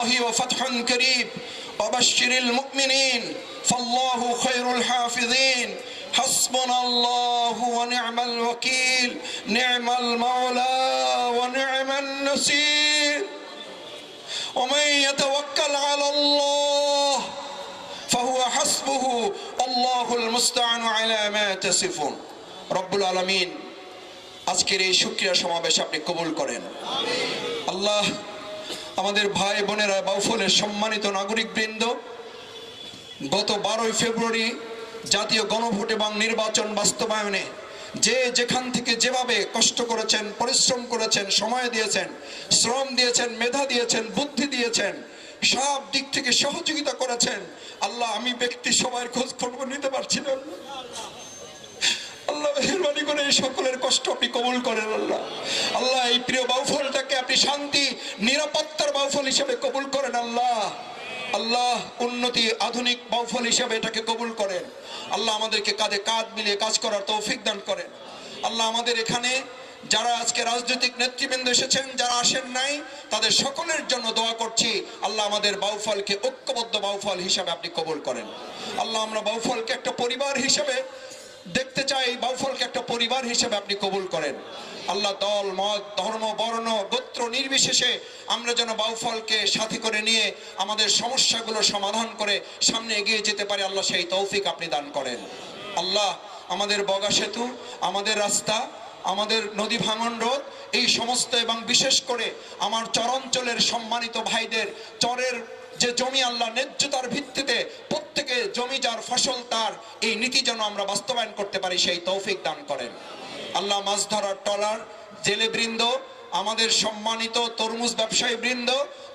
وفتح قريب وبشر المؤمنين فالله خير الحافظين حسبنا الله ونعم الوكيل نعم المولى ونعم النصير ومن يتوكل على الله فهو حسبه الله المستعان على ما تصفون رب العالمين আজকের এই শুকরিয়া সমাবেশ আপনি কবুল করেন আল্লাহ আমাদের ভাই বোনেরা বাউফলের সম্মানিত নাগরিকবৃন্দ গত 12 ফেব্রুয়ারি জাতীয় গণভোট এবং নির্বাচন বাস্তবায়নে যে যেখান থেকে যেভাবে কষ্ট করেছেন পরিশ্রম করেছেন সময় দিয়েছেন শ্রম দিয়েছেন মেধা দিয়েছেন বুদ্ধি দিয়েছেন সব দিক থেকে সহযোগিতা করেছেন আল্লাহ আমি ব্যক্তি সবার খোঁজ খবর নিতে পারছি না আল্লাহ মেহেরবানি করে এই সকলের কষ্ট আপনি কবুল করেন আল্লাহ আল্লাহ এই প্রিয় বাউফলটাকে আপনি শান্তি নিরাপত্তার বাউফল হিসেবে কবুল করেন আল্লাহ আল্লাহ উন্নতি আধুনিক বাউফল হিসেবে এটাকে কবুল করেন আল্লাহ আমাদেরকে কাঁধে কাঁধ মিলিয়ে কাজ করার তৌফিক দান করেন আল্লাহ আমাদের এখানে যারা আজকে রাজনৈতিক নেতৃবৃন্দ এসেছেন যারা আসেন নাই তাদের সকলের জন্য দোয়া করছি আল্লাহ আমাদের বাউফলকে ঐক্যবদ্ধ বাউফল হিসেবে আপনি কবুল করেন আল্লাহ আমরা বাউফলকে একটা পরিবার হিসেবে দেখতে চাই বাউফলকে একটা পরিবার হিসেবে আপনি কবুল করেন আল্লাহ দল মত ধর্ম বর্ণ গোত্র নির্বিশেষে আমরা যেন বাউফলকে সাথী করে নিয়ে আমাদের সমস্যাগুলো সমাধান করে সামনে এগিয়ে যেতে পারি আল্লাহ সেই তৌফিক আপনি দান করেন আল্লাহ আমাদের বগা সেতু আমাদের রাস্তা আমাদের নদী ভাঙন রোধ এই সমস্ত এবং বিশেষ করে আমার চরাঞ্চলের সম্মানিত ভাইদের চরের যে জমি আল্লাহ ন্যায্যতার ভিত্তিতে প্রত্যেকে জমি যার ফসল তার এই নীতি যেন আমরা বাস্তবায়ন করতে পারি সেই তৌফিক দান করেন আল্লাহ মাছ ধরার ট্রলার জেলেবৃন্দ আমাদের সম্মানিত তরমুজ ব্যবসায়ী বৃন্দ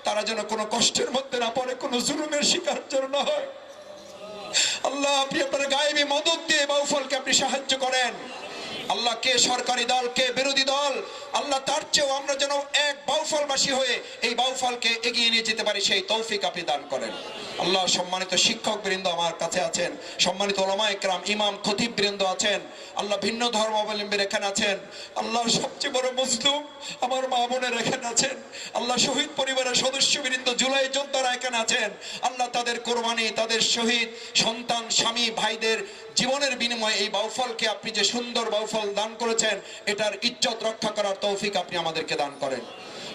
তারা যেন কোনো কষ্টের মধ্যে না পড়ে কোনো জুলুমের শিকার যেন না হয় আল্লাহ আপনি আপনার গায়েবী মদত দিয়ে বাউফলকে আপনি সাহায্য করেন আল্লাহ কে সরকারি দল কে বিরোধী দল আল্লাহ তার চেয়েও আমরা যেন এক বাউফলবাসী হয়ে এই বাউফলকে এগিয়ে নিয়ে যেতে পারি সেই তৌফিক আপনি দান করেন আল্লাহ সম্মানিত শিক্ষক বৃন্দ আমার কাছে আছেন সম্মানিত ওলামা ইকরাম ইমাম খতিব বৃন্দ আছেন আল্লাহ ভিন্ন ধর্মাবলম্বীর এখানে আছেন আল্লাহ সবচেয়ে বড় মজলুম আমার মা বোনের এখানে আছেন আল্লাহ শহীদ পরিবারের সদস্য বৃন্দ জুলাই যোদ্ধারা এখানে আছেন আল্লাহ তাদের কোরবানি তাদের শহীদ সন্তান স্বামী ভাইদের জীবনের বিনিময়ে এই বাউফলকে আপনি যে সুন্দর বাউফল দান করেছেন এটার ইজ্জত রক্ষা করার তৌফিক আপনি আমাদেরকে দান করেন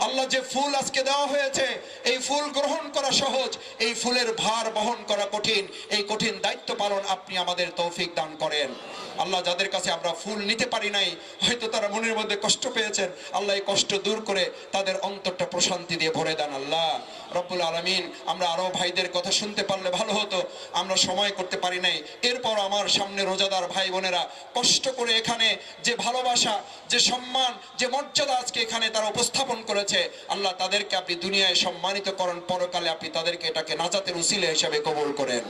আল্লাহ যে ফুল আজকে দেওয়া হয়েছে এই ফুল গ্রহণ করা সহজ এই ফুলের ভার বহন করা কঠিন এই কঠিন দায়িত্ব পালন আপনি আমাদের তৌফিক দান করেন আল্লাহ যাদের কাছে আমরা ফুল নিতে পারি নাই হয়তো তারা মনের মধ্যে কষ্ট পেয়েছেন আল্লাহ এই কষ্ট দূর করে তাদের অন্তরটা প্রশান্তি দিয়ে ভরে দেন আল্লাহ রব্বুল আলামিন আমরা আরো ভাইদের কথা শুনতে পারলে ভালো হতো আমরা সময় করতে পারি নাই এরপর আমার সামনে রোজাদার ভাই বোনেরা কষ্ট করে এখানে যে ভালোবাসা যে সম্মান যে মর্যাদা আজকে এখানে তারা উপস্থাপন করেছে আল্লাহ তাদেরকে আপনি দুনিয়ায় সম্মানিত করেন পরকালে আপনি তাদেরকে এটাকে নাজাতের উসিলা হিসেবে কবুল করেন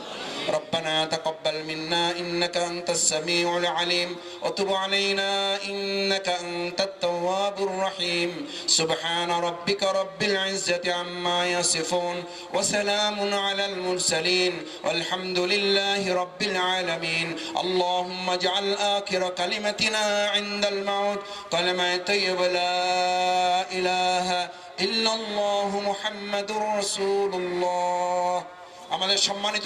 ربنا تقبل منا إنك أنت السميع العليم وتب علينا إنك أنت التواب الرحيم سبحان ربك رب العزة عما يصفون وسلام على المرسلين والحمد لله رب العالمين اللهم اجعل آخر كلمتنا عند الموت كلمة طيبة لا إله إلا الله محمد رسول الله আমাদের সম্মানিত